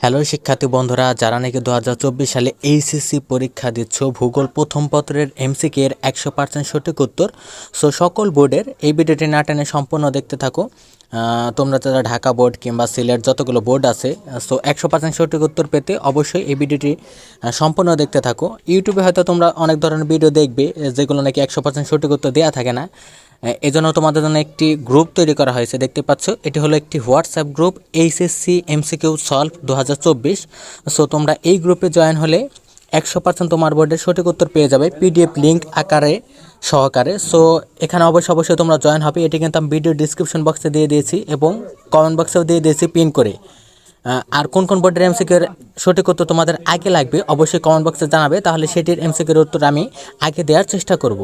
Hello শিক্ষার্থী বন্ধুরা, যারা নাকি 2024 সালে এইচএসসি পরীক্ষা দিচ্ছ, ভূগোল প্রথম পত্রের এমসিকিউ এর 100% সঠিক উত্তর। সো সকল বোর্ডের এই ভিডিওটি না টেনে সম্পূর্ণ দেখতে থাকো। তোমরা যারা ঢাকা বোর্ড কিংবা সিলেট যতগুলো বোর্ড আছে, সো 100% সঠিক উত্তর পেতে অবশ্যই এই ভিডিওটি সম্পূর্ণ দেখতে থাকো। ইউটিউবে হয়তো তোমরা অনেক ধরনের ভিডিও দেখবে যেগুলো নাকি 100% সঠিক উত্তর দেওয়া থাকে না। এজন্য তোমাদের জন্য একটি গ্রুপ তৈরি করা হয়েছে, দেখতে পাচ্ছ। এটি হলো একটি WhatsApp group, HSC MCQ solve 2024। So তোমরা এই গ্রুপে জয়েন হলে 100% তোমার বোর্ডের সঠিক উত্তর পেয়ে যাবে পিডিএফ লিঙ্ক আকারে সহকারে। সো এখানে অবশ্যই তোমরা জয়েন হবে। এটি কিন্তু আমি ভিডিও ডিসক্রিপশন বক্সে দিয়ে দিয়েছি এবং কমেন্ট বক্সেও দিয়ে দিয়েছি পিন করে। আর কোন কোন বোর্ডের এমসিকিউর সঠিক উত্তর তোমাদের আগে লাগবে অবশ্যই কমেন্ট বক্সে জানাবে, তাহলে সেটির এমসিকিউর উত্তর আমি আগে দেওয়ার চেষ্টা করব।